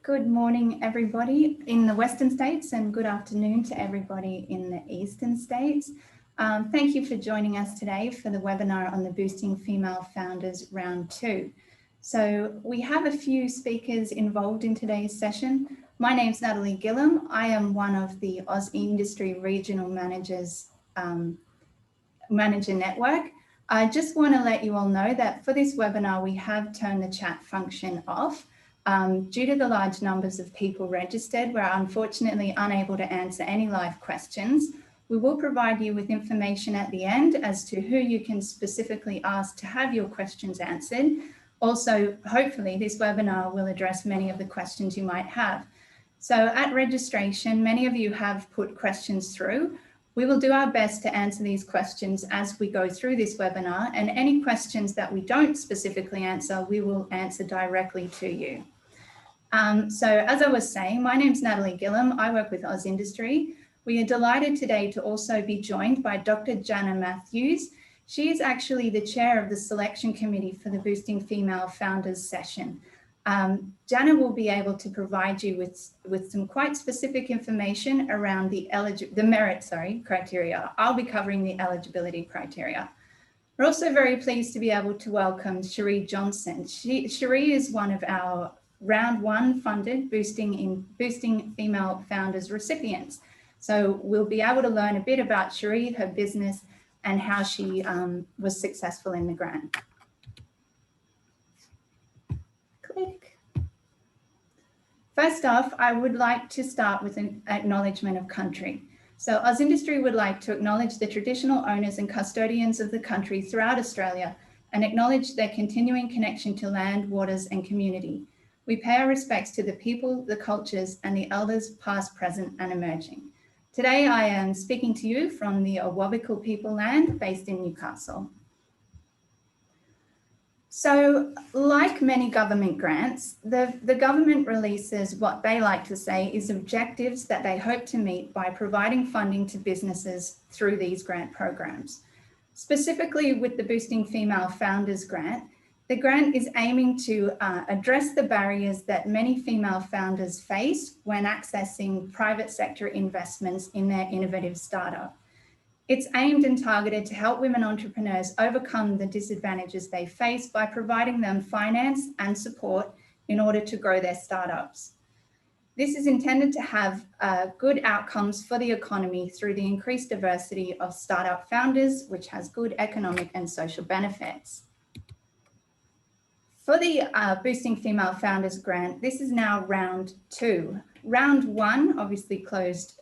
Good morning, everybody in the Western States, and good afternoon to everybody in the Eastern States. Thank you for joining us today for the webinar on the Boosting Female Founders Round 2. So we have a few speakers involved in today's session. My name's Natalie Gillum. I am one of the Oz Industry Regional Managers Manager Network. I just want to let you all know that for this webinar, we have turned the chat function off. Due to the large numbers of people registered, we're unfortunately unable to answer any live questions. We will provide you with information at the end as to who you can specifically ask to have your questions answered. Also, hopefully this webinar will address many of the questions you might have. So at registration, many of you have put questions through. We will do our best to answer these questions as we go through this webinar, and any questions that we don't specifically answer, we will answer directly to you. So as I was saying, my name's Natalie Gillum. I work with Oz Industry. We are delighted today to also be joined by Dr. Jana Matthews. She is actually the chair of the selection committee for the Boosting Female Founders session. Jana will be able to provide you with some quite specific information around the merit criteria. I'll be covering the eligibility criteria. We're also very pleased to be able to welcome Cherie Johnson. Cherie is one of our Round 1 funded Boosting Female Founders recipients. So we'll be able to learn a bit about Cherie, her business, and how she was successful in the grant. Click. First off, I would like to start with an acknowledgement of country. So Oz Industry would like to acknowledge the traditional owners and custodians of the country throughout Australia and acknowledge their continuing connection to land, waters, and community. We pay our respects to the people, the cultures, and the elders past, present, and emerging. Today, I am speaking to you from the Awabakal people land based in Newcastle. So, like many government grants, the government releases what they like to say is objectives that they hope to meet by providing funding to businesses through these grant programs. Specifically with the Boosting Female Founders grant, the grant is aiming to address the barriers that many female founders face when accessing private sector investments in their innovative startup. It's aimed and targeted to help women entrepreneurs overcome the disadvantages they face by providing them finance and support in order to grow their startups. This is intended to have good outcomes for the economy through the increased diversity of startup founders, which has good economic and social benefits. For the Boosting Female Founders grant, this is now round 2. Round 1 obviously closed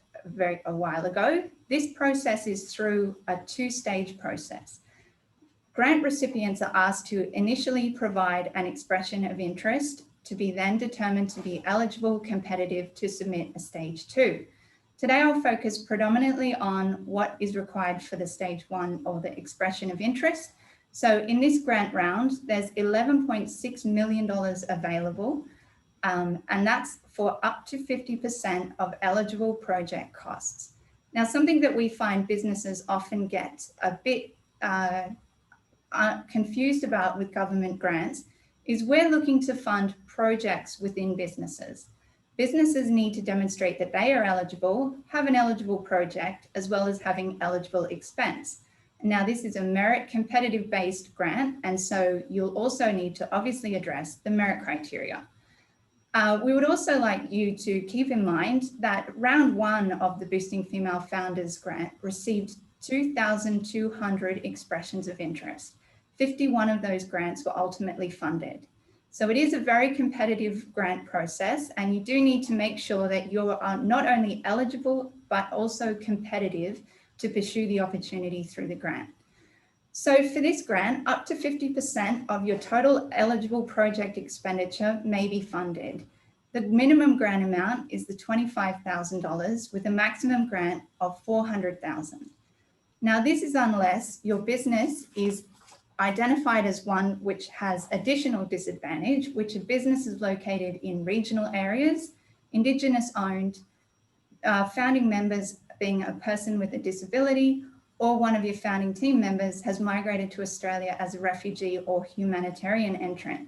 a while ago. This process is through a 2-stage process. Grant recipients are asked to initially provide an expression of interest to be then determined to be eligible, competitive to submit a stage 2. Today, I'll focus predominantly on what is required for the stage 1 or the expression of interest. So in this grant round, there's $11.6 million available, and that's for up to 50% of eligible project costs. Now, something that we find businesses often get a bit confused about with government grants is we're looking to fund projects within businesses. Businesses need to demonstrate that they are eligible, have an eligible project, as well as having eligible expense. Now, this is a merit competitive-based grant, and so you'll also need to obviously address the merit criteria. We would also like you to keep in mind that round 1 of the Boosting Female Founders grant received 2,200 expressions of interest. 51 of those grants were ultimately funded. So it is a very competitive grant process, and you do need to make sure that you are not only eligible, but also competitive to pursue the opportunity through the grant. So for this grant, up to 50% of your total eligible project expenditure may be funded. The minimum grant amount is the $25,000 with a maximum grant of $400,000. Now, this is unless your business is identified as one which has additional disadvantage, which are businesses located in regional areas, Indigenous owned, founding members being a person with a disability, or one of your founding team members has migrated to Australia as a refugee or humanitarian entrant.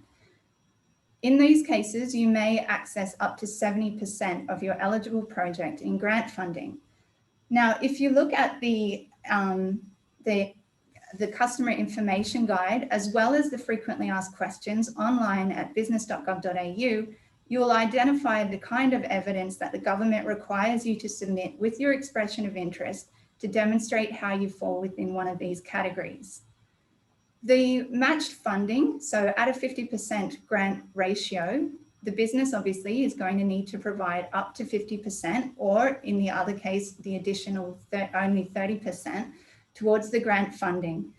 In these cases, you may access up to 70% of your eligible project in grant funding. Now, if you look at the customer information guide, as well as the frequently asked questions online at business.gov.au, you will identify the kind of evidence that the government requires you to submit with your expression of interest to demonstrate how you fall within one of these categories. The matched funding, so at a 50% grant ratio, the business obviously is going to need to provide up to 50%, or in the other case, the additional only 30% towards the grant funding.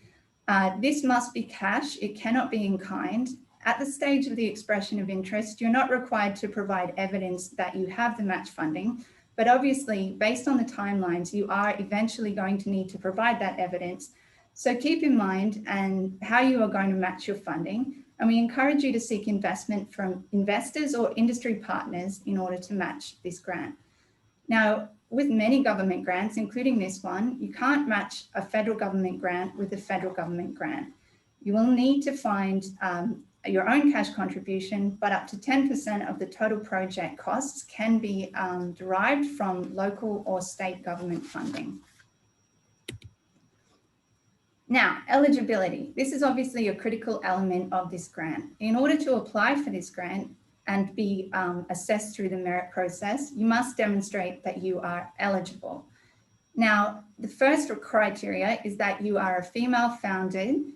This must be cash, it cannot be in kind. At the stage of the expression of interest, you're not required to provide evidence that you have the match funding, but obviously, based on the timelines, you are eventually going to need to provide that evidence. So keep in mind and how you are going to match your funding, and we encourage you to seek investment from investors or industry partners in order to match this grant. Now, with many government grants, including this one, you can't match a federal government grant with a federal government grant. You will need to find your own cash contribution, but up to 10% of the total project costs can be derived from local or state government funding. Now, eligibility. This is obviously a critical element of this grant. In order to apply for this grant and be assessed through the merit process, you must demonstrate that you are eligible. Now, the first criteria is that you are a female-founded,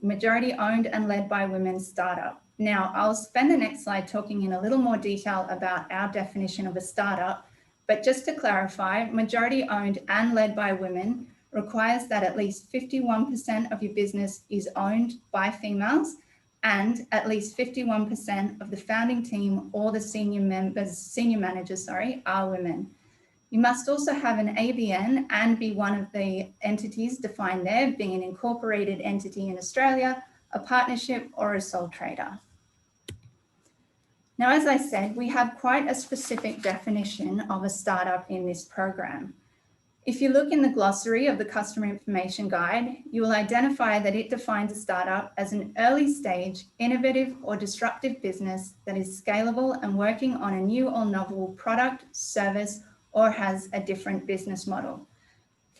majority-owned and led by women startup. Now, I'll spend the next slide talking in a little more detail about our definition of a startup, but just to clarify, majority-owned and led by women requires that at least 51% of your business is owned by females and at least 51% of the founding team or the senior managers, are women. You must also have an ABN and be one of the entities defined there, being an incorporated entity in Australia, a partnership or a sole trader. Now, as I said, we have quite a specific definition of a startup in this program. If you look in the glossary of the customer information guide, you will identify that it defines a startup as an early stage, innovative or disruptive business that is scalable and working on a new or novel product, service, or has a different business model.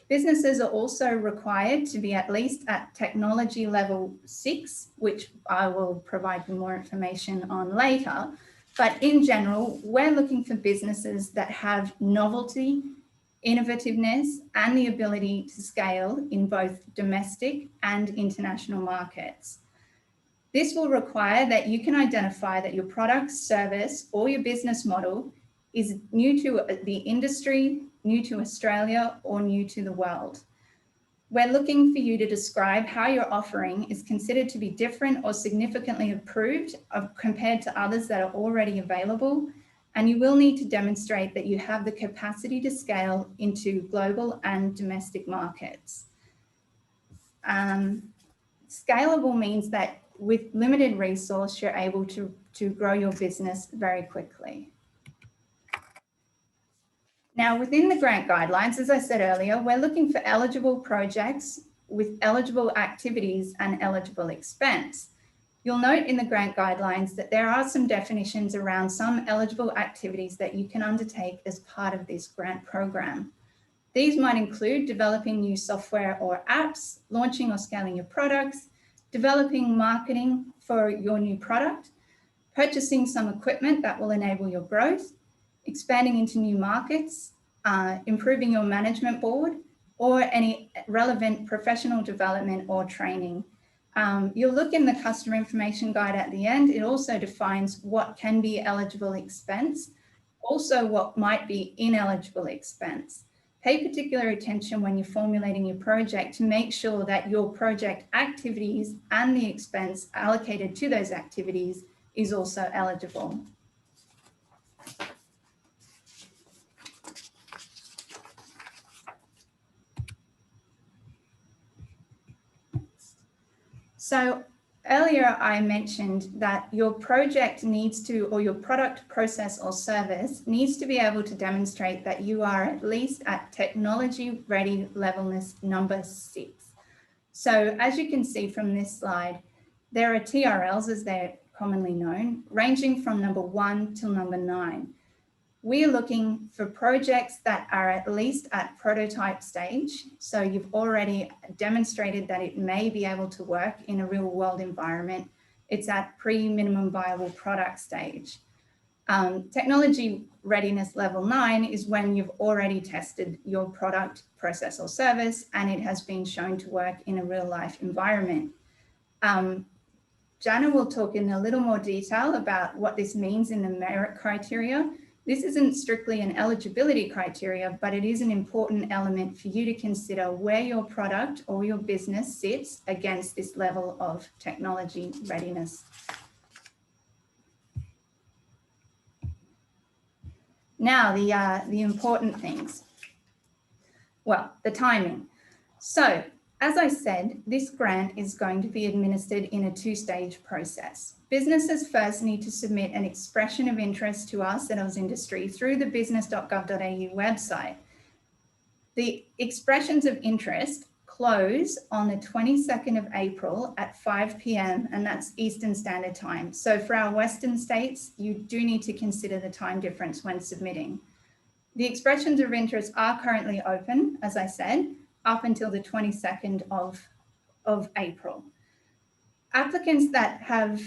Businesses are also required to be at least at technology level 6, which I will provide you more information on later. But in general, we're looking for businesses that have novelty, innovativeness, and the ability to scale in both domestic and international markets. This will require that you can identify that your product, service, or your business model is new to the industry, new to Australia, or new to the world. We're looking for you to describe how your offering is considered to be different or significantly improved compared to others that are already available, and you will need to demonstrate that you have the capacity to scale into global and domestic markets. Scalable means that with limited resource, you're able to grow your business very quickly. Now, within the grant guidelines, as I said earlier, we're looking for eligible projects with eligible activities and eligible expense. You'll note in the grant guidelines that there are some definitions around some eligible activities that you can undertake as part of this grant program. These might include developing new software or apps, launching or scaling your products, developing marketing for your new product, purchasing some equipment that will enable your growth, expanding into new markets, improving your management board, or any relevant professional development or training. You'll look in the customer information guide at the end. It also defines what can be eligible expense, also what might be ineligible expense. Pay particular attention when you're formulating your project to make sure that your project activities and the expense allocated to those activities is also eligible. So earlier I mentioned that your project needs to, or your product, process or service needs to be able to demonstrate that you are at least at technology ready levelness number 6. So as you can see from this slide, there are TRLs as they're commonly known, ranging from number 1 till number 9. We are looking for projects that are at least at prototype stage. So you've already demonstrated that it may be able to work in a real world environment. It's at pre-minimum viable product stage. Technology readiness level 9 is when you've already tested your product, process or service, and it has been shown to work in a real life environment. Jana will talk in a little more detail about what this means in the merit criteria. This isn't strictly an eligibility criteria, but it is an important element for you to consider where your product or your business sits against this level of technology readiness. Now, the important things. Well, the timing. So, as I said, this grant is going to be administered in a 2-stage process. Businesses first need to submit an expression of interest to our settles industry through the business.gov.au website. The expressions of interest close on the 22nd of April at 5 p.m. and that's Eastern Standard Time. So for our Western states, you do need to consider the time difference when submitting. The expressions of interest are currently open, as I said, up until the 22nd of April. Applicants that have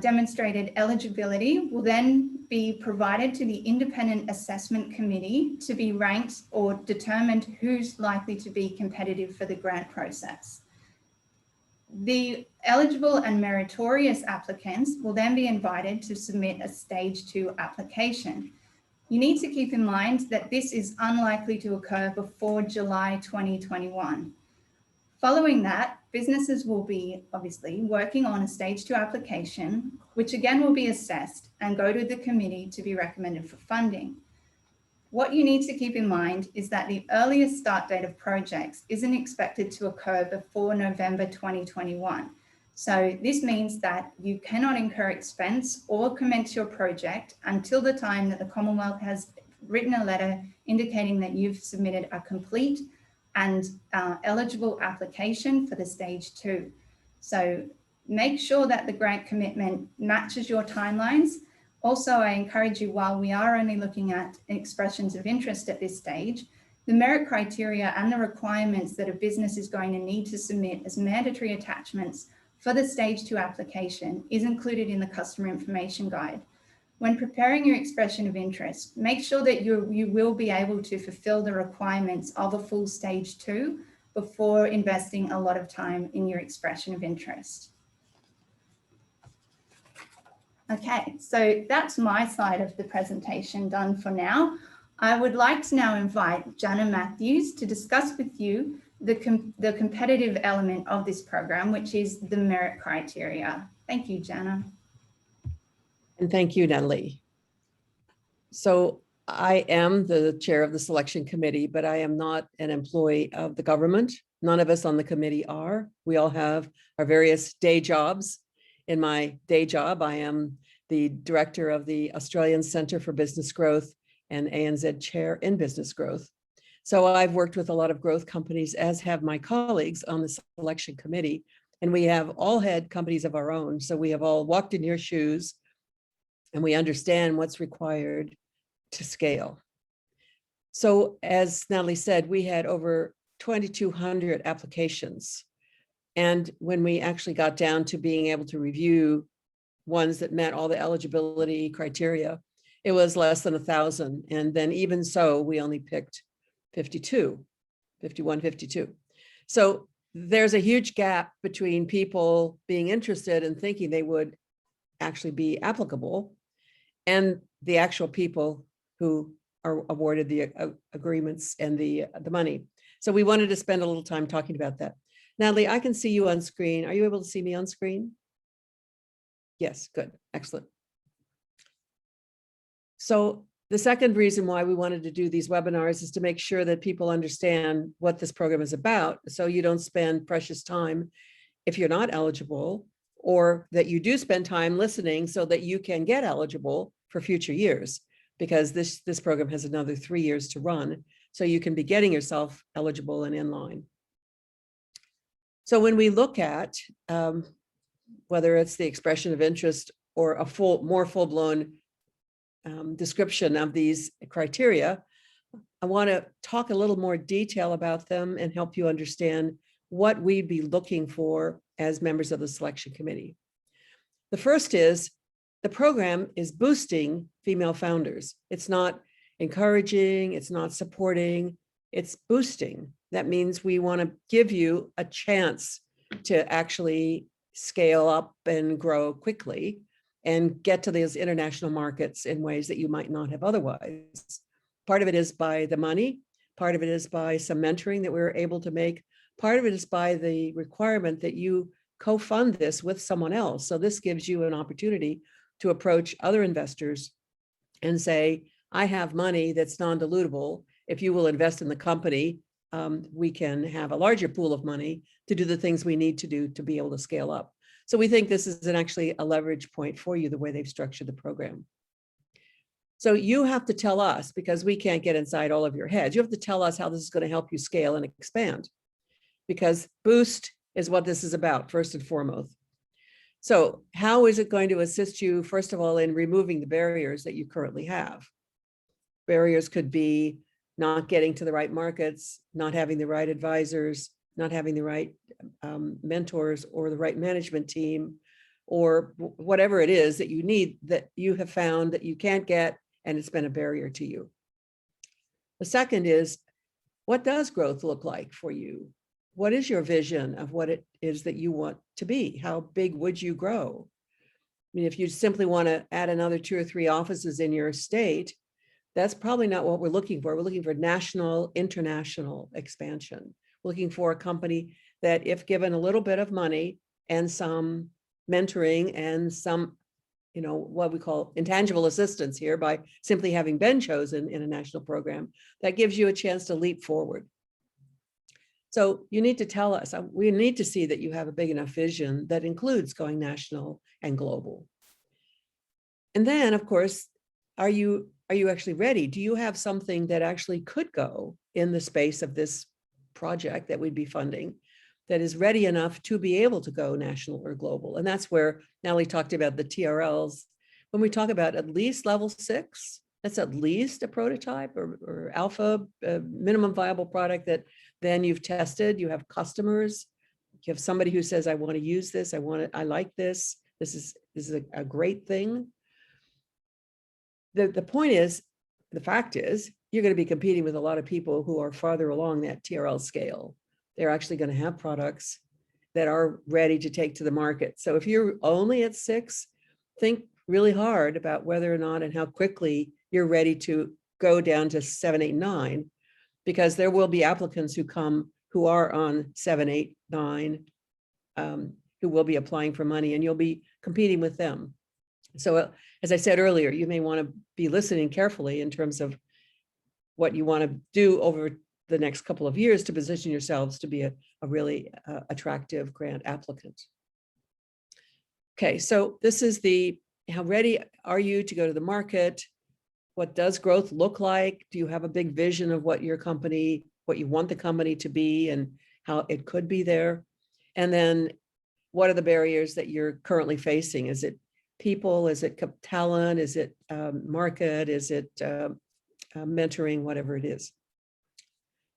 demonstrated eligibility will then be provided to the Independent Assessment Committee to be ranked or determined who's likely to be competitive for the grant process. The eligible and meritorious applicants will then be invited to submit a stage 2 application. You need to keep in mind that this is unlikely to occur before July 2021. Following that, businesses will be obviously working on a stage 2 application, which again will be assessed and go to the committee to be recommended for funding. What you need to keep in mind is that the earliest start date of projects isn't expected to occur before November 2021. So this means that you cannot incur expense or commence your project until the time that the Commonwealth has written a letter indicating that you've submitted a complete and eligible application for the stage 2. So make sure that the grant commitment matches your timelines. Also, I encourage you, while we are only looking at expressions of interest at this stage, the merit criteria and the requirements that a business is going to need to submit as mandatory attachments for the stage 2 application is included in the customer information guide. When preparing your expression of interest, make sure that you will be able to fulfill the requirements of a full stage 2 before investing a lot of time in your expression of interest. Okay, so that's my side of the presentation done for now. I would like to now invite Jana Matthews to discuss with you the competitive element of this program, which is the merit criteria. Thank you, Jana. And thank you, Natalie. So I am the chair of the selection committee, but I am not an employee of the government. None of us on the committee are. We all have our various day jobs. In my day job, I am the director of the Australian Centre for Business Growth and ANZ chair in business growth. So I've worked with a lot of growth companies, as have my colleagues on the selection committee, and we have all had companies of our own. So we have all walked in your shoes and we understand what's required to scale. So as Natalie said, we had over 2,200 applications. And when we actually got down to being able to review ones that met all the eligibility criteria, it was less than 1,000. And then even so, we only picked 52. So there's a huge gap between people being interested and thinking they would actually be applicable and the actual people who are awarded the agreements and the money. So we wanted to spend a little time talking about that. Natalie, I can see you on screen. Are you able to see me on screen? Yes, good, excellent. So the second reason why we wanted to do these webinars is to make sure that people understand what this program is about, so you don't spend precious time if you're not eligible, or that you do spend time listening so that you can get eligible for future years, because this program has another 3 years to run, so you can be getting yourself eligible and in line. So when we look at whether it's the expression of interest or a more full-blown description of these criteria, I want to talk a little more detail about them and help you understand what we'd be looking for as members of the selection committee. The first is the program is boosting female founders. It's not encouraging, it's not supporting, it's boosting. That means we want to give you a chance to actually scale up and grow quickly and get to those international markets in ways that you might not have otherwise. Part of it is by the money, part of it is by some mentoring that we're able to make, part of it is by the requirement that you co-fund this with someone else. So this gives you an opportunity to approach other investors and say, I have money that's non-dilutable. If you will invest in the company, we can have a larger pool of money to do the things we need to do to be able to scale up. So we think this is actually a leverage point for you, the way they've structured the program. So you have to tell us, because we can't get inside all of your heads, you have to tell us how this is going to help you scale and expand, because boost is what this is about, first and foremost. So how is it going to assist you, first of all, in removing the barriers that you currently have? Barriers could be not getting to the right markets, not having the right advisors, not having the right mentors or the right management team, or whatever it is that you need that you have found that you can't get, and it's been a barrier to you. The second is, what does growth look like for you? What is your vision of what it is that you want to be? How big would you grow? I mean, if you simply want to add another 2 or 3 offices in your state, that's probably not what we're looking for. We're looking for national, international expansion. We're looking for a company that, if given a little bit of money and some mentoring and some, what we call intangible assistance here, by simply having been chosen in a national program, that gives you a chance to leap forward. So you need to tell us, we need to see that you have a big enough vision that includes going national and global. And then, of course, are you actually ready? Do you have something that actually could go in the space of this project that we'd be funding, that is ready enough to be able to go national or global? And that's where Natalie talked about the TRLs. When we talk about at least level 6, that's at least a prototype or alpha, minimum viable product that then you've tested, you have customers, you have somebody who says, I want to use this, I like this, this is a great thing. The point is, the fact is, you're going to be competing with a lot of people who are farther along that TRL scale. They're actually going to have products that are ready to take to the market. So if you're only at 6, think really hard about whether or not and how quickly you're ready to go down to 7, 8, 9, because there will be applicants who come who are on 7, 8, 9, who will be applying for money, and you'll be competing with them. So as I said earlier, you may want to be listening carefully in terms of what you want to do over the next couple of years to position yourselves to be a really attractive grant applicant. Okay, so this is how ready are you to go to the market? What does growth look like? Do you have a big vision of what you want the company to be and how it could be there? And then what are the barriers that you're currently facing? Is it people? Is it talent? Is it market? Is it mentoring? Whatever it is.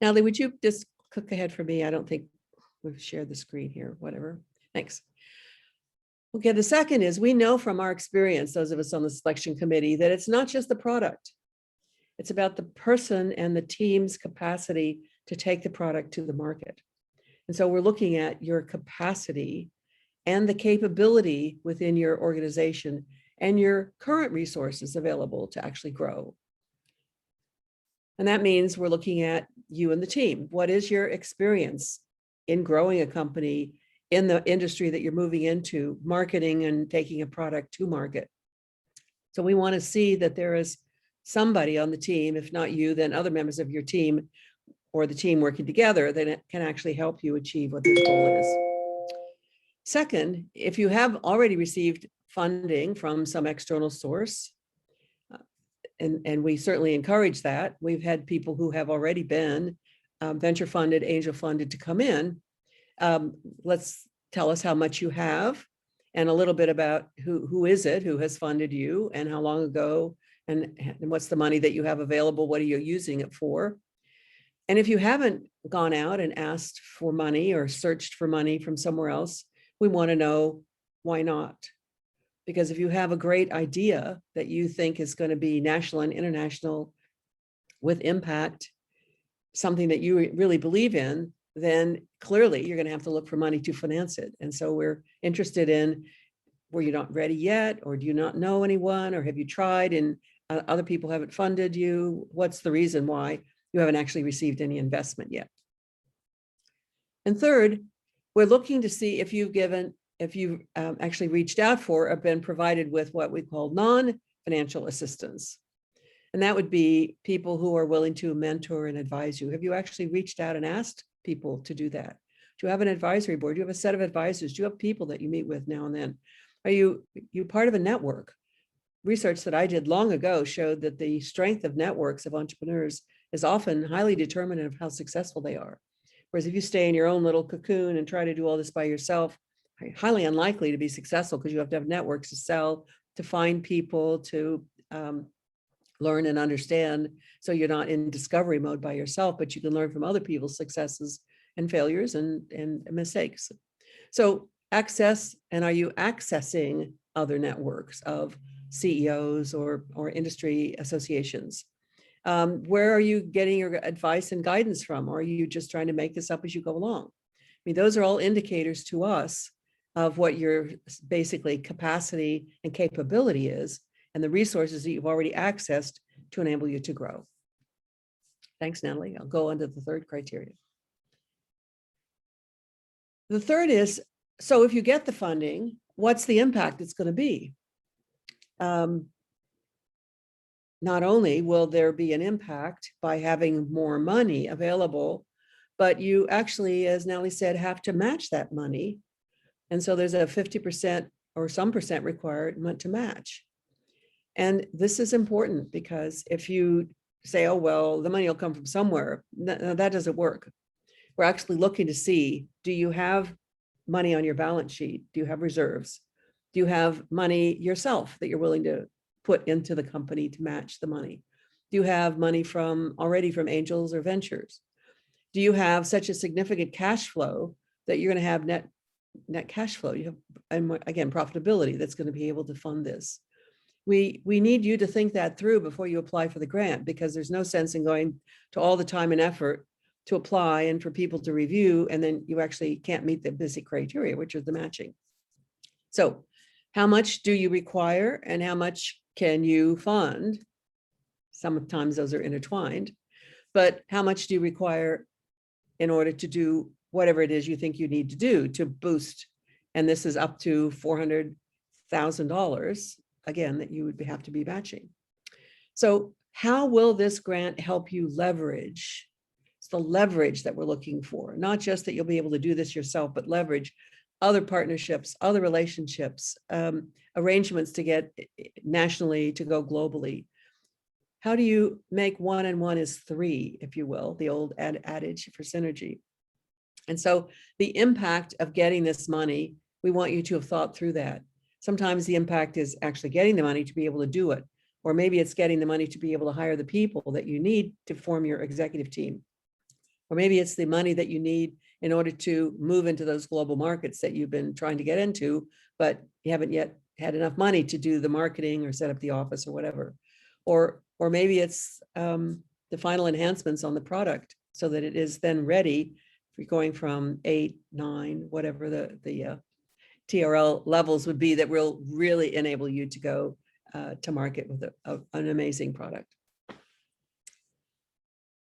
Natalie, would you just click ahead for me? I don't think we've shared the screen here. Whatever. Thanks. Okay, the second is, we know from our experience, those of us on the selection committee, that it's not just the product. It's about the person and the team's capacity to take the product to the market. And so we're looking at your capacity and the capability within your organization and your current resources available to actually grow. And that means we're looking at you and the team. What is your experience in growing a company in the industry that you're moving into, marketing and taking a product to market? So we want to see that there is somebody on the team, if not you, then other members of your team or the team working together, that can actually help you achieve what this goal is. Second, if you have already received funding from some external source, and we certainly encourage that. We've had people who have already been venture funded, angel funded to come in. Let's tell us how much you have and a little bit about who is it, who has funded you, and how long ago, and what's the money that you have available, what are you using it for? And if you haven't gone out and asked for money or searched for money from somewhere else, we want to know why not. Because if you have a great idea that you think is going to be national and international with impact, something that you really believe in, then clearly you're going to have to look for money to finance it. And so we're interested in, were you not ready yet? Or do you not know anyone? Or have you tried and other people haven't funded you? What's the reason why you haven't actually received any investment yet? And third, we're looking to see if you've actually reached out for or been provided with what we call non-financial assistance. And that would be people who are willing to mentor and advise you. Have you actually reached out and asked people to do that? Do you have an advisory board? Do you have a set of advisors? Do you have people that you meet with now and then? Are you part of a network? Research that I did long ago showed that the strength of networks of entrepreneurs is often highly determinant of how successful they are. Whereas if you stay in your own little cocoon and try to do all this by yourself, highly unlikely to be successful, because you have to have networks to sell, to find people, to learn and understand. So you're not in discovery mode by yourself, but you can learn from other people's successes and failures and mistakes. So access, and are you accessing other networks of CEOs or industry associations? Where are you getting your advice and guidance from? Or are you just trying to make this up as you go along? I mean, those are all indicators to us of what your basically capacity and capability is, and the resources that you've already accessed to enable you to grow. Thanks, Natalie. I'll go on to the third criteria. The third is, so if you get the funding, what's the impact it's going to be? Not only will there be an impact by having more money available, but you actually, as Natalie said, have to match that money. And so there's a 50% or some percent requirement to match. And this is important, because if you say, oh, well, the money will come from somewhere, that doesn't work. We're actually looking to see, do you have money on your balance sheet? Do you have reserves? Do you have money yourself that you're willing to put into the company to match the money? Do you have money already from angels or ventures? Do you have such a significant cash flow that you're going to have net cash flow? You have, and again, profitability that's going to be able to fund this. We need you to think that through before you apply for the grant, because there's no sense in going to all the time and effort to apply and for people to review, and then you actually can't meet the basic criteria, which are the matching. So how much do you require and how much can you fund? Sometimes those are intertwined, but how much do you require in order to do whatever it is you think you need to do to boost? And this is up to $400,000, again, that you would have to be matching. So how will this grant help you leverage? It's the leverage that we're looking for, not just that you'll be able to do this yourself, but leverage other partnerships, other relationships, arrangements to get nationally, to go globally. How do you make 1 and 1 is 3, if you will, the old adage for synergy? And so the impact of getting this money, we want you to have thought through that. Sometimes the impact is actually getting the money to be able to do it, or maybe it's getting the money to be able to hire the people that you need to form your executive team. Or maybe it's the money that you need in order to move into those global markets that you've been trying to get into, but you haven't yet had enough money to do the marketing or set up the office or whatever. Or maybe it's the final enhancements on the product so that it is then ready for going from 8, 9, whatever the TRL levels would be that will really enable you to go to market with an amazing product.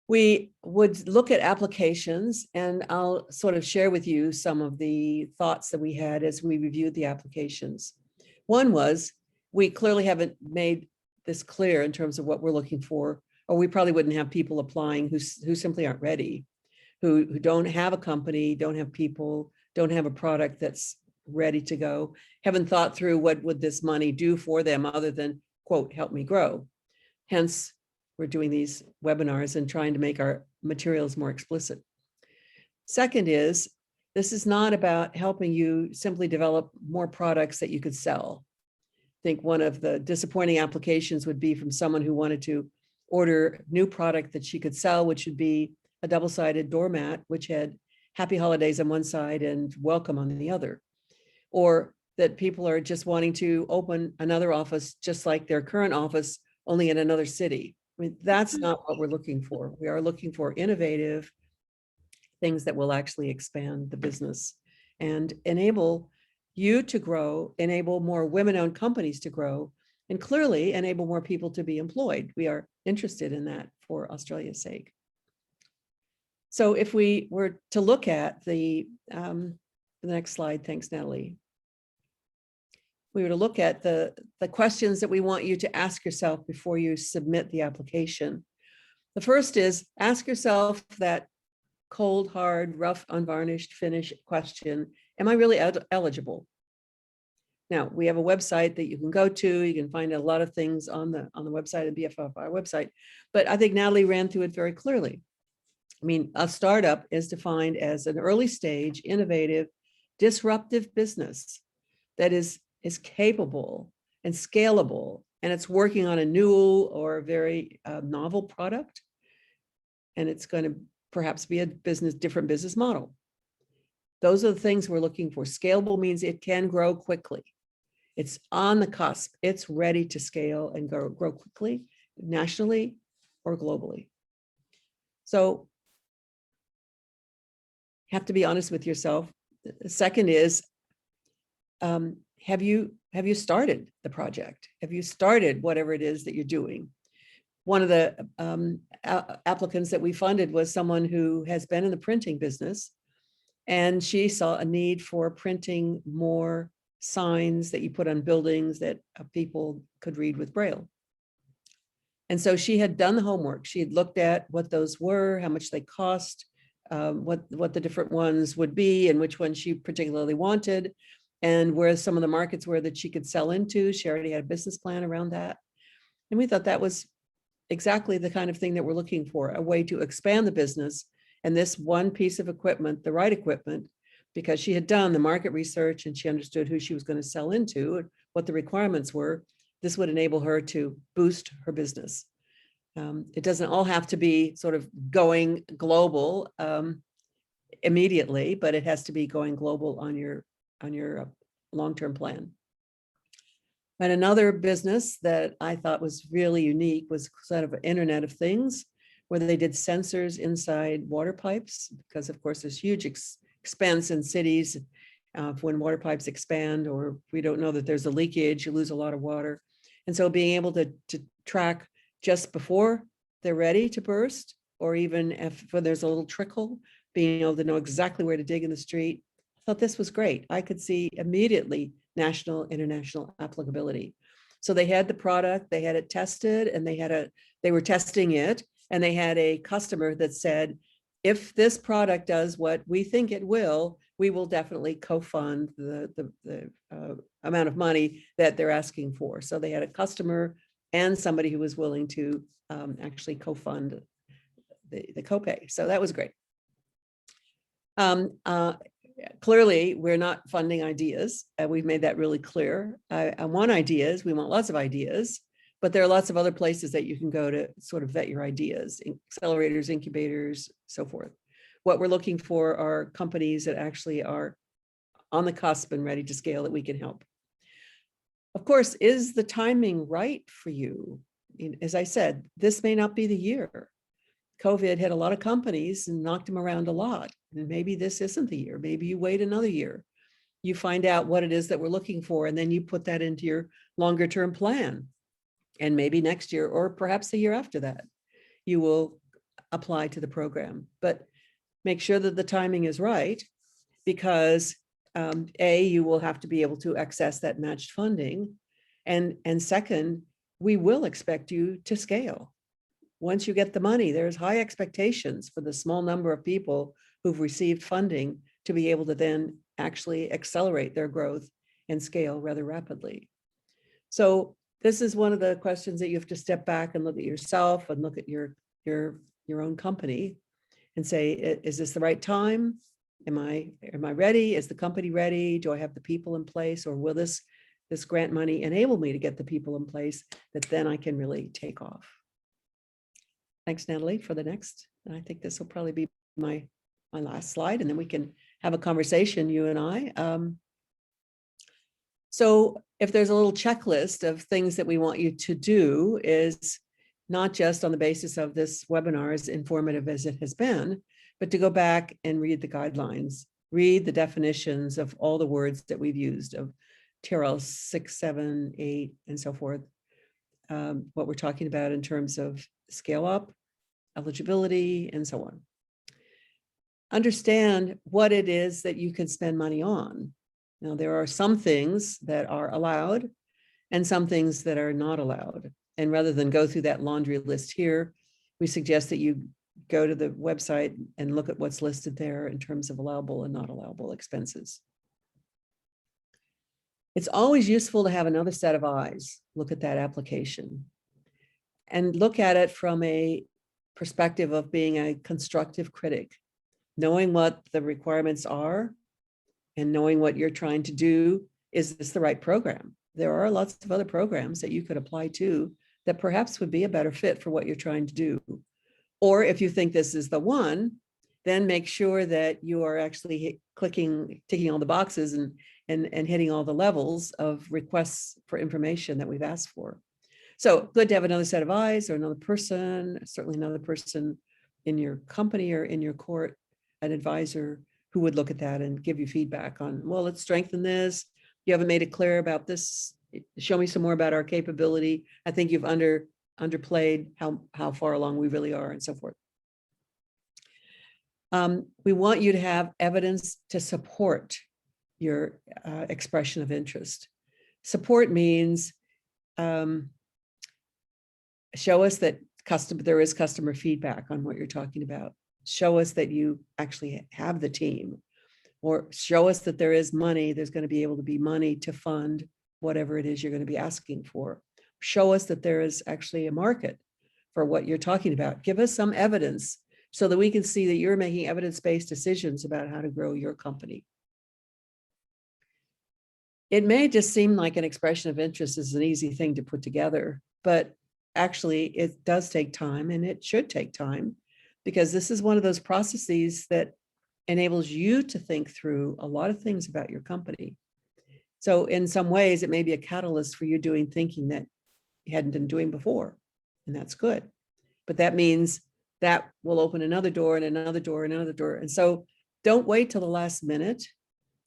We would look at applications, and I'll sort of share with you some of the thoughts that we had as we reviewed the applications. One was, we clearly haven't made this clear in terms of what we're looking for, or we probably wouldn't have people applying who simply aren't ready, who don't have a company, don't have people, don't have a product that's ready to go, haven't thought through what would this money do for them other than, quote, help me grow. Hence, we're doing these webinars and trying to make our materials more explicit. Second is, This is not about helping you simply develop more products that you could sell. I think one of the disappointing applications would be from someone who wanted to order new product that she could sell, which would be a double-sided doormat, which had happy holidays on one side and welcome on the other. Or that people are just wanting to open another office just like their current office, only in another city. I mean, that's not what we're looking for. We are looking for innovative things that will actually expand the business and enable you to grow, enable more women-owned companies to grow, and clearly enable more people to be employed. We are interested in that for Australia's sake. So if we were to look at the next slide, thanks, Natalie. We were to look at the questions that we want you to ask yourself before you submit the application. The first is ask yourself that cold, hard, rough, unvarnished finish question. Am I really eligible? Now, we have a website that you can go to. You can find a lot of things on the website, the BFFI website, but I think Natalie ran through it very clearly. I mean, a startup is defined as an early stage, innovative, disruptive business that is capable and scalable, and it's working on a new or very novel product, and it's going to perhaps be a different business model. Those are the things we're looking for. Scalable means it can grow quickly. It's on the cusp. It's ready to scale and grow quickly, nationally or globally. So you have to be honest with yourself. The second is, have you started the project? Have you started whatever it is that you're doing? One of the applicants that we funded was someone who has been in the printing business, and she saw a need for printing more signs that you put on buildings that people could read with Braille. And so she had done the homework. She had looked at what those were, how much they cost, what the different ones would be, and which one she particularly wanted, and where some of the markets were that she could sell into. She already had a business plan around that. And we thought that was exactly the kind of thing that we're looking for, a way to expand the business. And this one piece of equipment, the right equipment, because she had done the market research and she understood who she was going to sell into and what the requirements were, this would enable her to boost her business. It doesn't all have to be sort of going global immediately, but it has to be going global on your long-term plan. But another business that I thought was really unique was sort of an Internet of Things, where they did sensors inside water pipes, because of course there's huge expense in cities when water pipes expand, or we don't know that there's a leakage, you lose a lot of water. And so being able to track just before they're ready to burst, or even if there's a little trickle, being able to know exactly where to dig in the street. I thought this was great. I could see immediately national, international applicability. So they had the product, they had it tested, and they were testing it, and they had a customer that said, if this product does what we think it will, we will definitely co-fund the amount of money that they're asking for. So they had a customer and somebody who was willing to actually co-fund the copay. So that was great. Clearly, we're not funding ideas. We've made that really clear. I want ideas. We want lots of ideas, but there are lots of other places that you can go to sort of vet your ideas, accelerators, incubators, so forth. What we're looking for are companies that actually are on the cusp and ready to scale that we can help. Of course, is the timing right for you? As I said, this may not be the year. COVID hit a lot of companies and knocked them around a lot. And maybe this isn't the year. Maybe you wait another year. You find out what it is that we're looking for, and then you put that into your longer term plan. And maybe next year, or perhaps the year after that, you will apply to the program. But make sure that the timing is right, because you will have to be able to access that matched funding. And second, we will expect you to scale. Once you get the money, there's high expectations for the small number of people who've received funding to be able to then actually accelerate their growth and scale rather rapidly. So this is one of the questions that you have to step back and look at yourself and look at your own company and say, is this the right time? Am I ready? Is the company ready? Do I have the people in place, or will this grant money enable me to get the people in place that then I can really take off? Thanks, Natalie, for the next. And I think this will probably be my last slide, and then we can have a conversation, you and I. So if there's a little checklist of things that we want you to do, is not just on the basis of this webinar, as informative as it has been, but to go back and read the guidelines, read the definitions of all the words that we've used of TRL 6, 7, 8, and so forth. What we're talking about in terms of scale up, eligibility, and so on. Understand what it is that you can spend money on. Now, there are some things that are allowed and some things that are not allowed. And rather than go through that laundry list here, we suggest that you go to the website and look at what's listed there in terms of allowable and not allowable expenses. It's always useful to have another set of eyes look at that application and look at it from a perspective of being a constructive critic, knowing what the requirements are and knowing what you're trying to do. Is this the right program? There are lots of other programs that you could apply to that perhaps would be a better fit for what you're trying to do. Or if you think this is the one, then make sure that you are actually ticking all the boxes and hitting all the levels of requests for information that we've asked for. So good to have another set of eyes, or another person, certainly another person in your company or in your court, an advisor who would look at that and give you feedback on, well, let's strengthen this. You haven't made it clear about this. Show me some more about our capability. I think you've underplayed how far along we really are, and so forth. We want you to have evidence to support your expression of interest. Support means show us that there is customer feedback on what you're talking about. Show us that you actually have the team, or show us that there is money. There's going to be able to be money to fund whatever it is you're going to be asking for. Show us that there is actually a market for what you're talking about. Give us some evidence so that we can see that you're making evidence-based decisions about how to grow your company. It may just seem like an expression of interest is an easy thing to put together, but actually it does take time, and it should take time, because this is one of those processes that enables you to think through a lot of things about your company. So in some ways, it may be a catalyst for you doing thinking that you hadn't been doing before, and that's good. But that means that will open another door and another door and another door. And so don't wait till the last minute.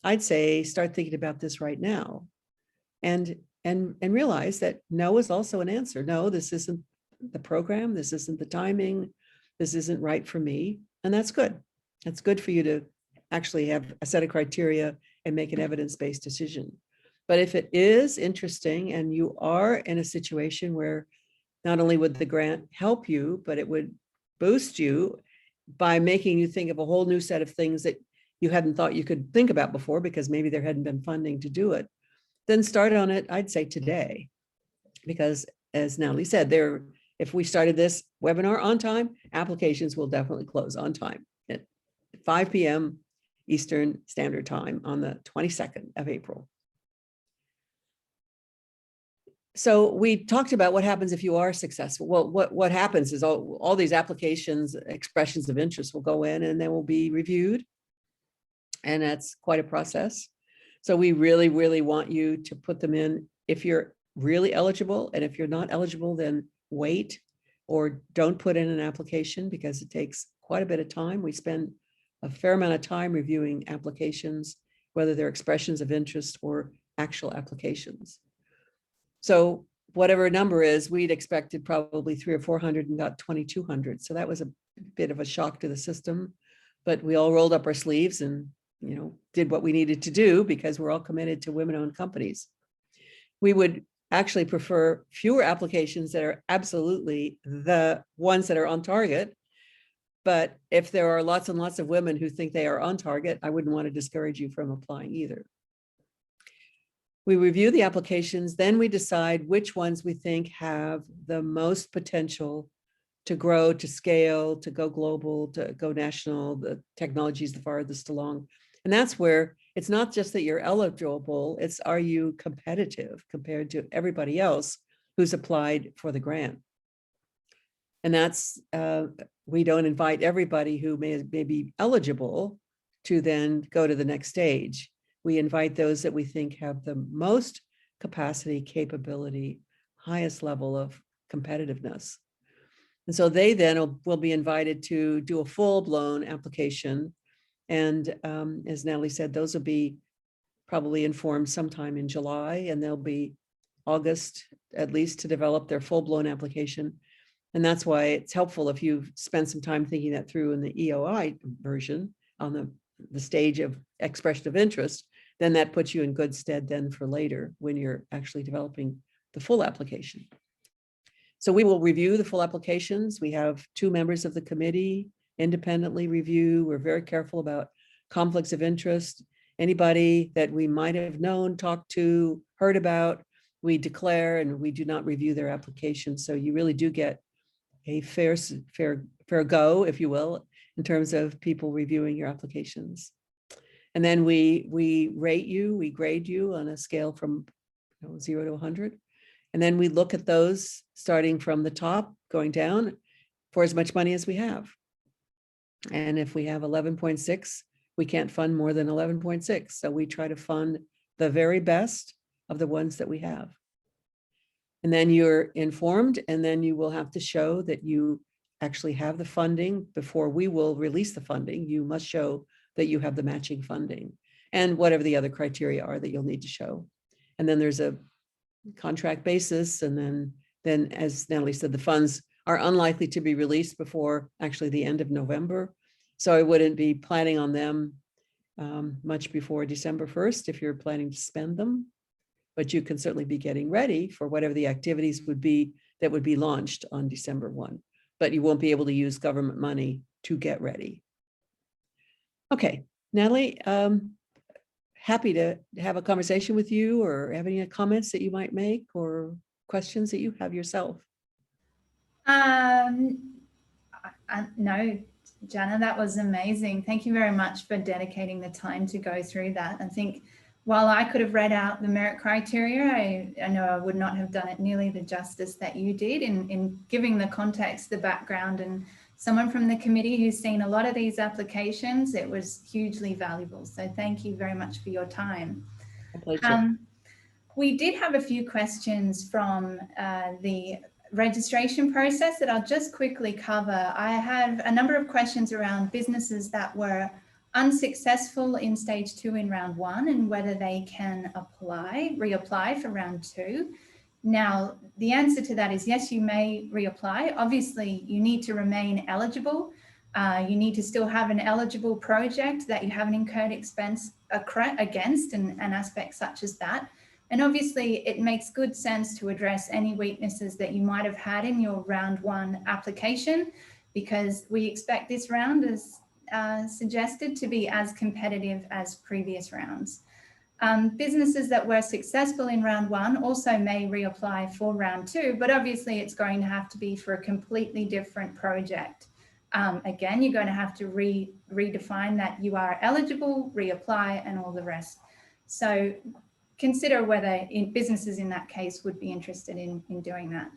I'd say start thinking about this right now, and realize that no is also an answer. No, this isn't the program. This isn't the timing. This isn't right for me. And that's good. That's good for you to actually have a set of criteria and make an evidence-based decision. But if it is interesting and you are in a situation where not only would the grant help you, but it would boost you by making you think of a whole new set of things that you hadn't thought you could think about before, because maybe there hadn't been funding to do it, then start on it, I'd say today. Because as Natalie said, if we started this webinar on time, applications will definitely close on time at 5 p.m. Eastern Standard Time on the 22nd of April. So we talked about what happens if you are successful. Well, what happens is all these applications, expressions of interest will go in and they will be reviewed. And that's quite a process. So we really, really want you to put them in if you're really eligible. And if you're not eligible, then wait or don't put in an application, because it takes quite a bit of time. We spend a fair amount of time reviewing applications, whether they're expressions of interest or actual applications. So whatever number is, we'd expected probably 300 or 400 and got 2,200. So that was a bit of a shock to the system, but we all rolled up our sleeves and did what we needed to do, because we're all committed to women-owned companies. We would actually prefer fewer applications that are absolutely the ones that are on target. But if there are lots and lots of women who think they are on target, I wouldn't want to discourage you from applying either. We review the applications, then we decide which ones we think have the most potential to grow, to scale, to go global, to go national. The technology is the farthest along. And that's where it's not just that you're eligible, it's are you competitive compared to everybody else who's applied for the grant. And that's, we don't invite everybody who may be eligible to then go to the next stage. We invite those that we think have the most capacity, capability, highest level of competitiveness. And so they then will be invited to do a full-blown application. And as Natalie said, those will be probably informed sometime in July, and they'll be August at least to develop their full-blown application. And that's why it's helpful if you spend some time thinking that through in the EOI version on the stage of expression of interest, then that puts you in good stead then for later when you're actually developing the full application. So we will review the full applications. We have 2 members of the committee independently review. We're very careful about conflicts of interest. Anybody that we might have known, talked to, heard about, we declare, and we do not review their application. So you really do get a fair go, if you will, in terms of people reviewing your applications. And then we rate you, we grade you on a scale from 0 to 100. And then we look at those starting from the top, going down for as much money as we have. And if we have 11.6, we can't fund more than 11.6. So we try to fund the very best of the ones that we have. And then you're informed, and then you will have to show that you actually have the funding before we will release the funding. You must show that you have the matching funding and whatever the other criteria are that you'll need to show. And then there's a contract basis. And then as Natalie said, the funds are unlikely to be released before actually the end of November. So I wouldn't be planning on them much before December 1st if you're planning to spend them. But you can certainly be getting ready for whatever the activities would be that would be launched on December 1. But you won't be able to use government money to get ready. Okay, Natalie, happy to have a conversation with you, or have any comments that you might make or questions that you have yourself. No, Jana, that was amazing. Thank you very much for dedicating the time to go through that. I think while I could have read out the merit criteria, I know I would not have done it nearly the justice that you did in giving the context, the background, and someone from the committee who's seen a lot of these applications, it was hugely valuable. So thank you very much for your time. My pleasure. We did have a few questions from the registration process that I'll just quickly cover. I have a number of questions around businesses that were unsuccessful in stage 2 in round 1 and whether they can reapply for round 2. Now, the answer to that is yes, you may reapply. Obviously, you need to remain eligible. You need to still have an eligible project that you haven't incurred expense against and aspects such as that. And obviously, it makes good sense to address any weaknesses that you might have had in your round 1 application, because we expect this round, as suggested, to be as competitive as previous rounds. Businesses that were successful in round 1 also may reapply for round 2, but obviously it's going to have to be for a completely different project. Again, you're going to have to redefine that you are eligible, reapply, and all the rest. So consider whether businesses in that case would be interested in doing that.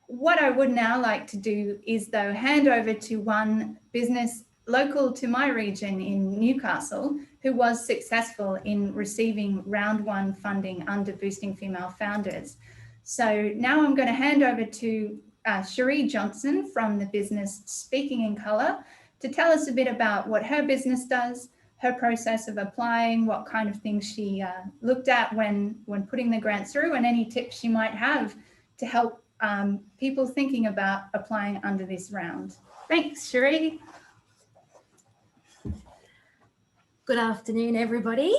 What I would now like to do is, though, hand over to one business local to my region in Newcastle who was successful in receiving round 1 funding under Boosting Female Founders. So now I'm going to hand over to Cherie Johnson from the business Speaking in Colour to tell us a bit about what her business does, her process of applying, what kind of things she looked at when putting the grant through, and any tips she might have to help people thinking about applying under this round. Thanks, Cherie. Good afternoon, everybody.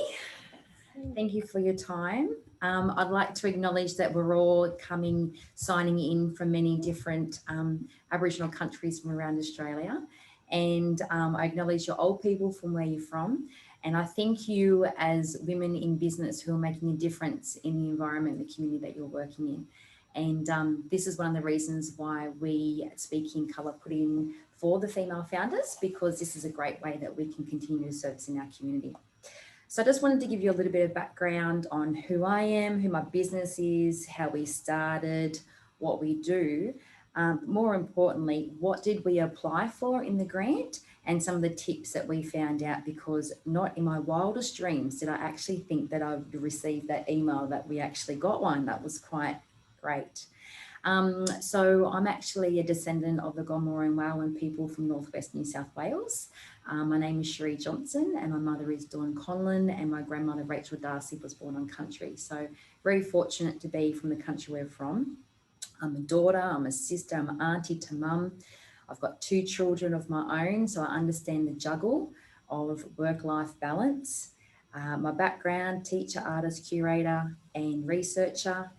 Thank you for your time. I'd like to acknowledge that we're all signing in from many different Aboriginal countries from around Australia. And I acknowledge your old people from where you're from. And I thank you as women in business who are making a difference in the environment, the community that you're working in. And this is one of the reasons why we at Speaking in Colour put in for the female founders, because this is a great way that we can continue to service in our community. So I just wanted to give you a little bit of background on who I am, who my business is, how we started, what we do. More importantly, what did we apply for in the grant, and some of the tips that we found out, because not in my wildest dreams did I actually think that I would receive that email that we actually got one. That was quite great. So I'm actually a descendant of the Gomeroi and Wailwan people from northwest New South Wales. My name is Cherie Johnson, and my mother is Dawn Conlon, and my grandmother Rachel Darcy was born on country. So very fortunate to be from the country we're from. I'm a daughter, I'm a sister, I'm an auntie to mum. I've got 2 children of my own, so I understand the juggle of work-life balance. My background, teacher, artist, curator, and researcher.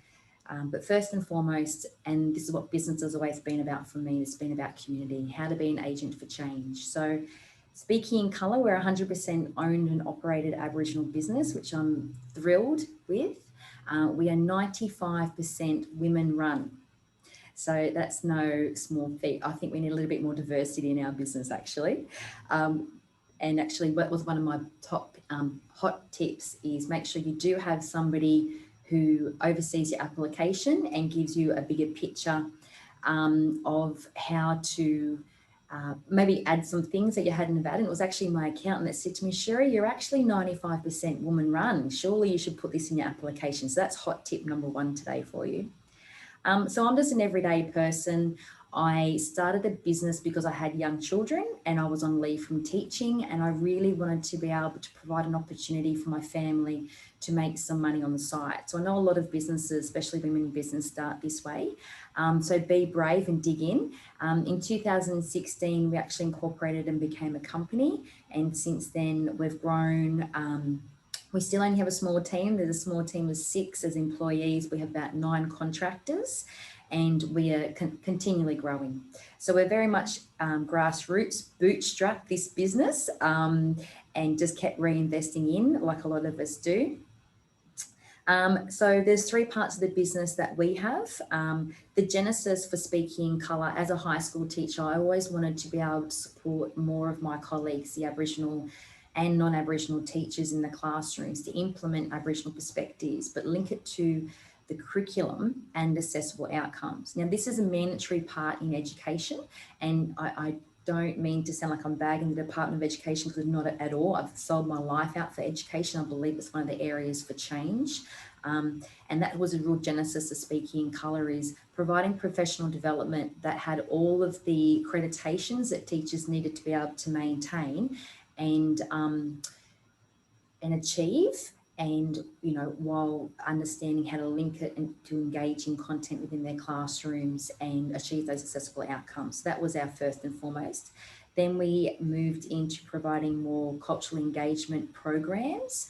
But first and foremost, and this is what business has always been about for me, it's been about community, how to be an agent for change. So Speaking in Colour, we're 100% owned and operated Aboriginal business, which I'm thrilled with. We are 95% women run. So that's no small feat. I think we need a little bit more diversity in our business, actually. And actually, what was one of my top hot tips is make sure you do have somebody who oversees your application and gives you a bigger picture of how to maybe add some things that you hadn't about. And it was actually my accountant that said to me, Cherie, you're actually 95% woman run. Surely you should put this in your application. So that's hot tip number 1 today for you. So I'm just an everyday person. I started a business because I had young children and I was on leave from teaching, and I really wanted to be able to provide an opportunity for my family to make some money on the side. So I know a lot of businesses, especially women in business, start this way. So be brave and dig in. In 2016, we actually incorporated and became a company. And since then we've grown. We still only have a small team. There's a small team of 6 as employees. We have about 9 contractors, and we are continually growing. So we're very much grassroots, bootstrap this business, and just kept reinvesting in, like a lot of us do. So there's 3 parts of the business that we have. The genesis for Speaking in Colour, as a high school teacher, I always wanted to be able to support more of my colleagues, the Aboriginal and non-Aboriginal teachers in the classrooms, to implement Aboriginal perspectives, but link it to the curriculum and accessible outcomes. Now, this is a mandatory part in education, and I don't mean to sound like I'm bagging the Department of Education, because not at all. I've sold my life out for education. I believe it's one of the areas for change. And that was a real genesis of Speaking in Colour, is providing professional development that had all of the accreditations that teachers needed to be able to maintain and achieve, and while understanding how to link it and to engage in content within their classrooms and achieve those accessible outcomes. That was our first and foremost. Then we moved into providing more cultural engagement programs.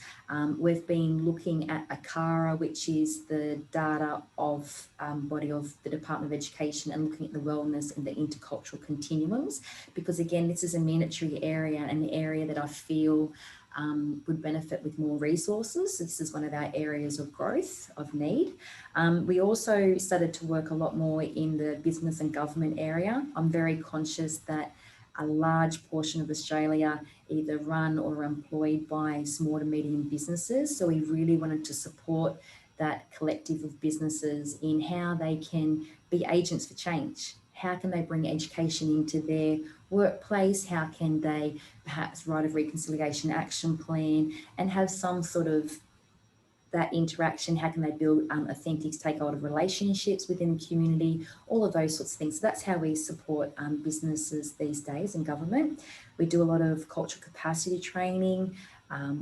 We've been looking at ACARA, which is the data of body of the Department of Education, and looking at the wellness and the intercultural continuums, because again, this is a mandatory area and an area that I feel would benefit with more resources. This is one of our areas of growth, of need. We also started to work a lot more in the business and government area. I'm very conscious that a large portion of Australia either run or are employed by small to medium businesses. So we really wanted to support that collective of businesses in how they can be agents for change. How can they bring education into their workplace? How can they perhaps write a reconciliation action plan and have some sort of that interaction? How can they build authentic stakeholder relationships within the community? All of those sorts of things. So that's how we support businesses these days in government. We do a lot of cultural capacity training.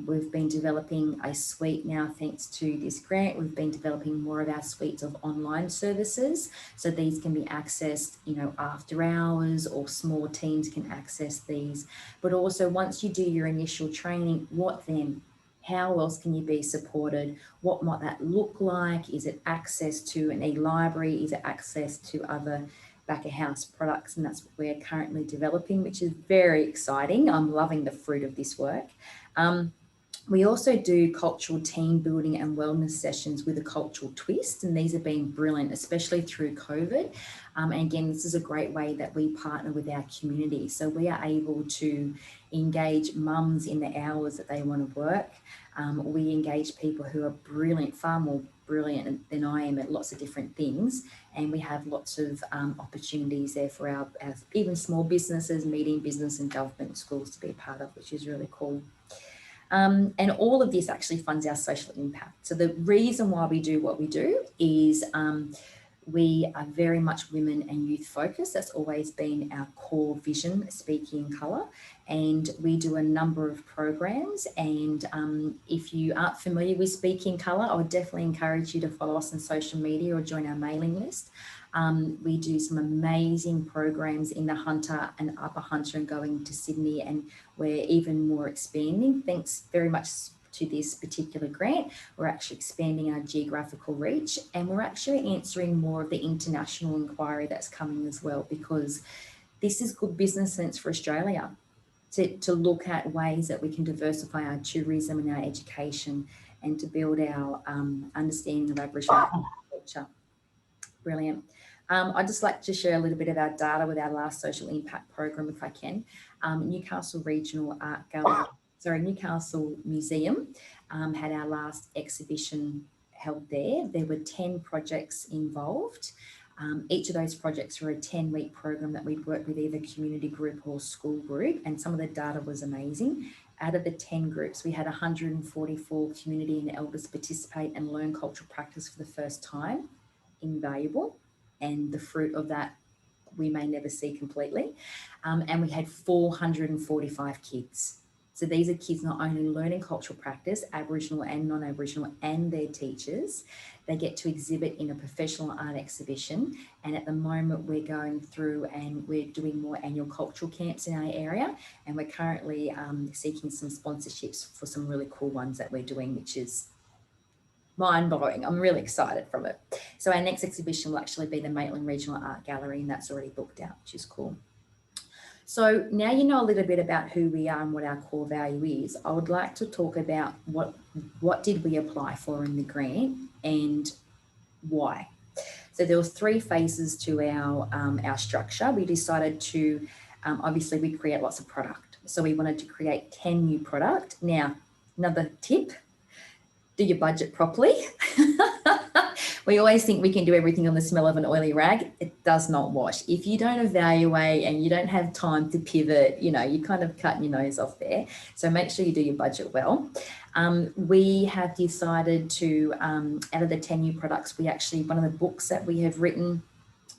We've been developing a suite now, thanks to this grant. We've been developing more of our suites of online services. So these can be accessed, after hours, or small teams can access these. But also, once you do your initial training, what then? How else can you be supported? What might that look like? Is it access to an e-library? Is it access to other back of house products? And that's what we're currently developing, which is very exciting. I'm loving the fruit of this work. We also do cultural team building and wellness sessions with a cultural twist, and these have been brilliant, especially through COVID. And again, this is a great way that we partner with our community. So we are able to engage mums in the hours that they want to work. We engage people who are brilliant, far more brilliant than I am at lots of different things. And we have lots of opportunities there for our even small businesses, medium business and government schools to be a part of, which is really cool. And all of this actually funds our social impact. So the reason why we do what we do is we are very much women and youth focused. That's always been our core vision, Speaking in Colour. And we do a number of programs. And if you aren't familiar with Speaking in Colour, I would definitely encourage you to follow us on social media or join our mailing list. We do some amazing programs in the Hunter and Upper Hunter and going to Sydney, and we're even more expanding. Thanks very much to this particular grant, we're actually expanding our geographical reach, and we're actually answering more of the international inquiry that's coming as well, because this is good business sense for Australia to look at ways that we can diversify our tourism and our education and to build our understanding of Aboriginal culture. Brilliant. I'd just like to share a little bit of our data with our last social impact program, if I can. Newcastle Regional Art Gallery, Newcastle Museum had our last exhibition held there. There were 10 projects involved. Each of those projects were a 10-week program that we'd worked with either community group or school group, and some of the data was amazing. Out of the 10 groups, we had 144 community and elders participate and learn cultural practice for the first time. Invaluable, and the fruit of that we may never see completely. And we had 445 kids. So these are kids not only learning cultural practice, Aboriginal and non-Aboriginal, and their teachers. They get to exhibit in a professional art exhibition. And at the moment we're going through and we're doing more annual cultural camps in our area. And we're currently seeking some sponsorships for some really cool ones that we're doing, which is mind-blowing. I'm really excited from it. So our next exhibition will actually be the Maitland Regional Art Gallery, and that's already booked out, which is cool. So now you know a little bit about who we are and what our core value is. I would like to talk about what did we apply for in the grant and why. So there was 3 phases to our structure. We decided to, obviously we create lots of product. So we wanted to create 10 new product. Now, another tip, do your budget properly. We always think we can do everything on the smell of an oily rag. It does not wash. If you don't evaluate and you don't have time to pivot, you know, you're kind of cutting your nose off there. So make sure you do your budget well. We have decided to, out of the 10 new products, one of the books that we have written,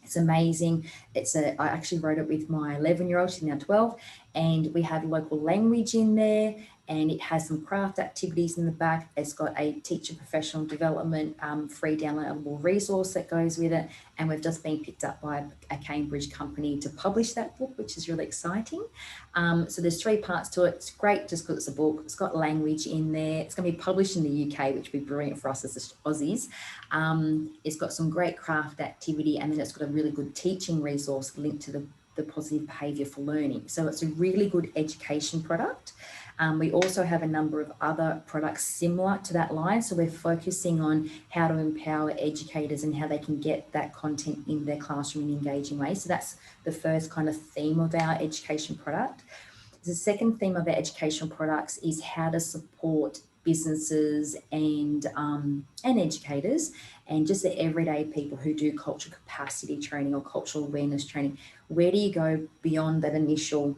it's amazing. I actually wrote it with my 11-year-old, she's now 12, and we have local language in there, and it has some craft activities in the back. It's got a teacher professional development free downloadable resource that goes with it, and we've just been picked up by a Cambridge company to publish that book, which is really exciting. So there's 3 parts to it. It's great just because it's a book. It's got language in there. It's going to be published in the UK, which would be brilliant for us as Aussies. It's got some great craft activity, and then it's got a really good teaching resource linked to the positive behaviour for learning. So it's a really good education product. We also have a number of other products similar to that line. So we're focusing on how to empower educators and how they can get that content in their classroom in engaging ways. So that's the first kind of theme of our education product. The second theme of our educational products is how to support businesses and educators and just the everyday people who do cultural capacity training or cultural awareness training. Where do you go beyond that initial,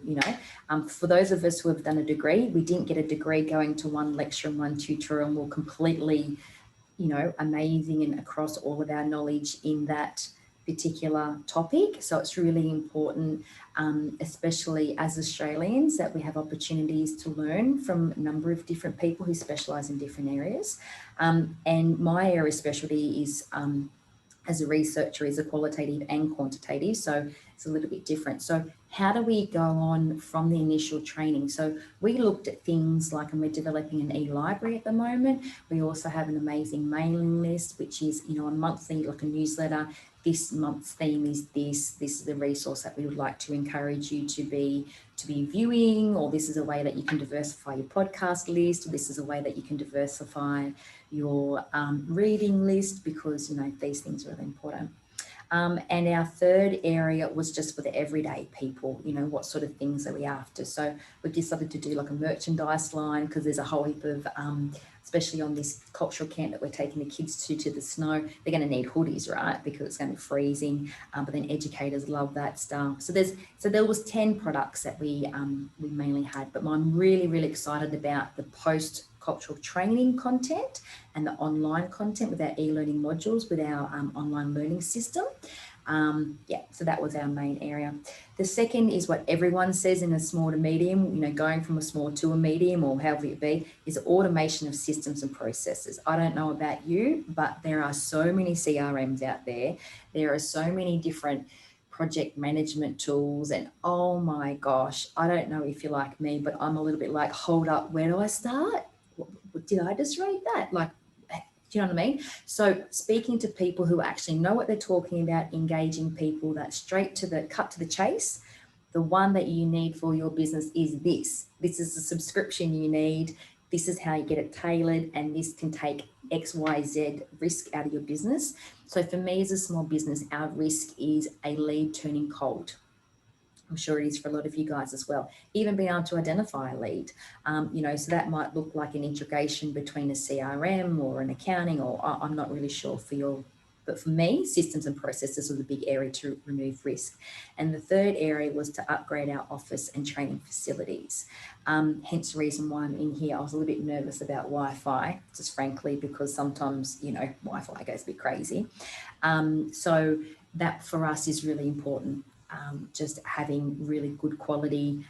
for those of us who have done a degree, we didn't get a degree going to one lecture and one tutorial, and we're completely, amazing and across all of our knowledge in that particular topic. So it's really important, especially as Australians, that we have opportunities to learn from a number of different people who specialise in different areas. And my area of specialty is, as a researcher, is a qualitative and quantitative, so it's a little bit different. So how do we go on from the initial training? So we looked at things like, and we're developing an e-library at the moment. We also have an amazing mailing list, which is, a monthly, like a newsletter, this month's theme is this is the resource that we would like to encourage you to be viewing, or this is a way that you can diversify your podcast list, or this is a way that you can diversify your reading list, because, you know, these things are really important. And our third area was just for the everyday people, you know, what sort of things are we after? So we decided to do like a merchandise line, because there's a whole heap of, especially on this cultural camp that we're taking the kids to the snow, they're going to need hoodies, right? Because it's going to be freezing, but then educators love that stuff. So there was 10 products that we mainly had, but I'm really, really excited about the post-cultural training content and the online content with our e-learning modules with our online learning system. So that was our main area. The second is what everyone says in a small to medium, you know, going from a small to a medium, or however it be, is automation of systems and processes. I don't know about you, but there are so many CRMs out there. There are so many different project management tools, and oh my gosh, I don't know if you're like me, but I'm a little bit like, hold up, where do I start? Did I just read that? Like, do you know what I mean? So speaking to people who actually know what they're talking about, engaging people that straight to the cut to the chase, the one that you need for your business is this. This is the subscription you need. This is how you get it tailored, and this can take X, Y, Z risk out of your business. So for me as a small business, our risk is a lead turning cold. I'm sure it is for a lot of you guys as well. Even being able to identify a lead, you know, so that might look like an integration between a CRM or an accounting, or I'm not really sure for your, but for me, systems and processes was a big area to remove risk. And the third area was to upgrade our office and training facilities. Hence the reason why I'm in here. I was a little bit nervous about Wi-Fi, just frankly, because sometimes, you know, Wi-Fi goes a bit crazy. So that for us is really important. Just having really good quality,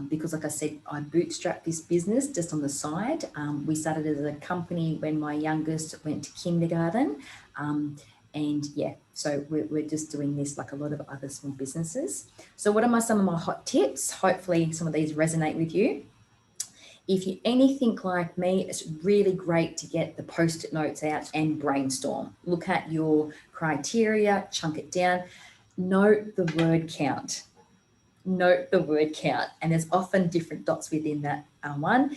because like I said, I bootstrapped this business just on the side. We started as a company when my youngest went to kindergarten. And yeah, so we're just doing this like a lot of other small businesses. So what are some of my hot tips? Hopefully some of these resonate with you. If you're anything like me, it's really great to get the post-it notes out and brainstorm. Look at your criteria, chunk it down. Note the word count. Note the word count. And there's often different dots within that one.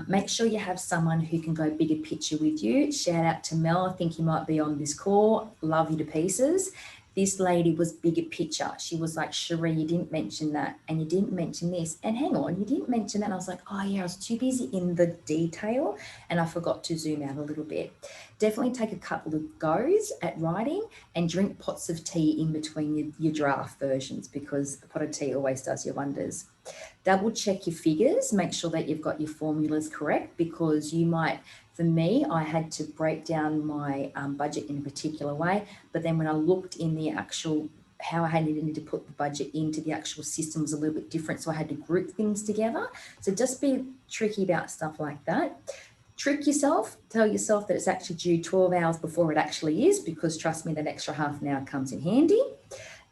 Make sure you have someone who can go bigger picture with you. Shout out to Mel. I think you might be on this call. Love you to pieces. This lady was bigger picture. She was like, Cherie, you didn't mention that, and you didn't mention this, and hang on, you didn't mention that. And I was like, oh yeah, I was too busy in the detail and I forgot to zoom out a little bit. Definitely take a couple of goes at writing, and drink pots of tea in between your draft versions, because a pot of tea always does you wonders. Double check your figures, make sure that you've got your formulas correct, because you might, for me, I had to break down my budget in a particular way, but then when I looked in the actual, how I needed to put the budget into the actual system was a little bit different, so I had to group things together. So just be tricky about stuff like that. Trick yourself, tell yourself that it's actually due 12 hours before it actually is, because trust me, that extra half an hour comes in handy.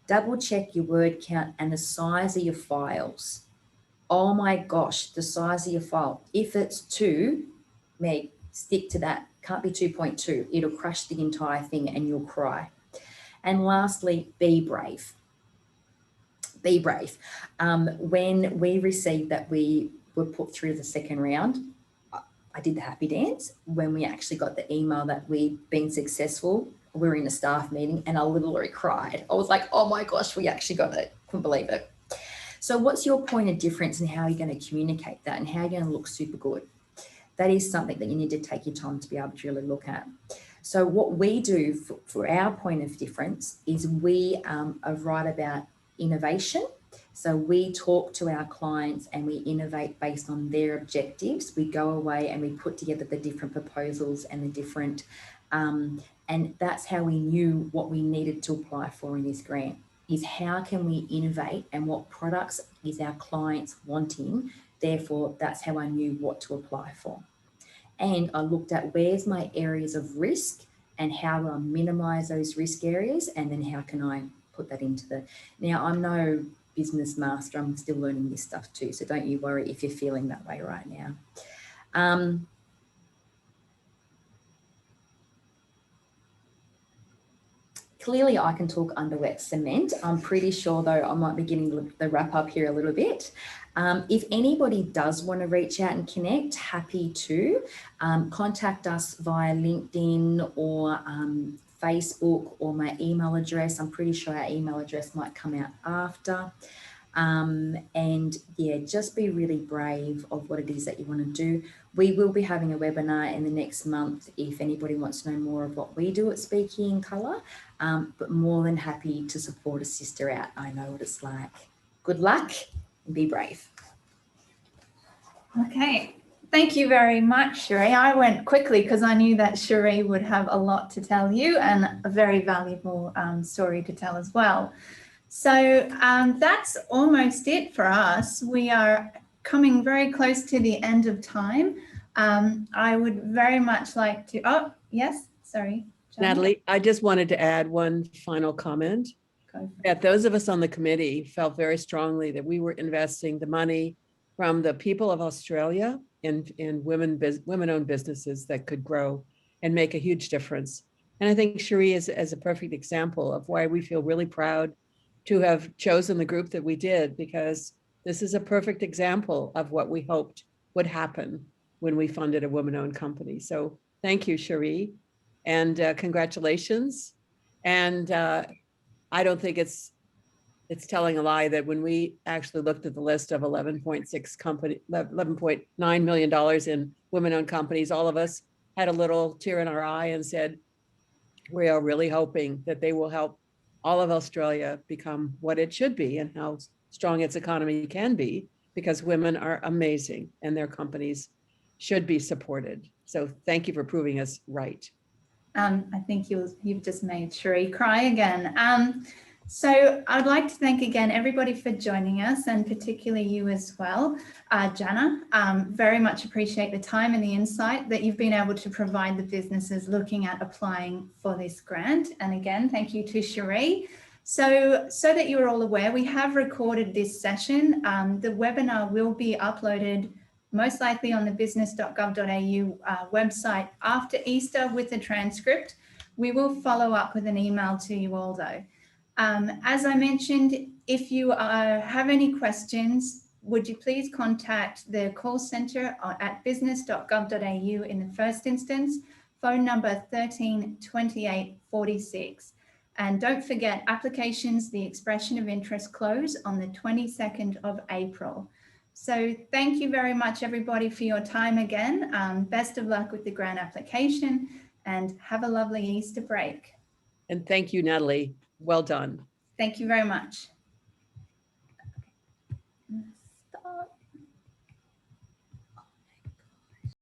Double check your word count and the size of your files. Oh my gosh, the size of your file. If it's 2 meg, stick to that. Can't be 2.2. It'll crush the entire thing and you'll cry. And lastly, be brave. Be brave. When we received that we were put through the second round, I did the happy dance. When we actually got the email that we'd been successful, we were in a staff meeting and I literally cried. I was like, oh my gosh, we actually got it. Couldn't believe it. So what's your point of difference and how are you going to communicate that and how are you going to look super good? That is something that you need to take your time to be able to really look at. So what we do for our point of difference is we are right about innovation. So we talk to our clients and we innovate based on their objectives. We go away and we put together the different proposals and the different, and that's how we knew what we needed to apply for in this grant, is how can we innovate and what products is our clients wanting. Therefore, that's how I knew what to apply for. And I looked at where's my areas of risk and how do I minimize those risk areas, and then how can I put that into the, now I'm no business master, I'm still learning this stuff too, so don't you worry if you're feeling that way right now. clearly I can talk under wet cement. I'm pretty sure though I might be getting the wrap up here a little bit. If anybody does want to reach out and connect, happy to contact us via LinkedIn or Facebook or my email address. I'm pretty sure our email address might come out after. And yeah, just be really brave of what it is that you want to do. We will be having a webinar in the next month if anybody wants to know more of what we do at Speaking in Colour, but more than happy to support a sister out. I know what it's like. Good luck and be brave. Okay, thank you very much, Cherie. I went quickly because I knew that Cherie would have a lot to tell you and a very valuable story to tell as well. So that's almost it for us. We are coming very close to the end of time. I would very much like to, oh, yes, sorry. Johnny. Natalie, I just wanted to add one final comment. That those of us on the committee felt very strongly that we were investing the money from the people of Australia in women-owned businesses that could grow and make a huge difference. And I think Cherie is a perfect example of why we feel really proud to have chosen the group that we did, because this is a perfect example of what we hoped would happen when we funded a woman-owned company. So thank you, Cherie, and congratulations. And I don't think it's telling a lie that when we actually looked at the list of $11.9 million in women-owned companies, all of us had a little tear in our eye and said, we are really hoping that they will help all of Australia become what it should be and how strong its economy can be, because women are amazing and their companies should be supported. So thank you for proving us right. I think you've just made Cherie cry again. So I'd like to thank again everybody for joining us, and particularly you as well, Jana. Very much appreciate the time and the insight that you've been able to provide the businesses looking at applying for this grant. And again, thank you to Cherie. So that you're all aware, we have recorded this session. The webinar will be uploaded most likely on the business.gov.au website after Easter with a transcript. We will follow up with an email to you all though. As I mentioned, if you have any questions, would you please contact the call centre at business.gov.au in the first instance, phone number 13 28 46. And don't forget, applications, the expression of interest close on the 22nd of April. So thank you very much, everybody, for your time again. Best of luck with the grant application and have a lovely Easter break. And thank you, Natalie. Well done. Thank you very much.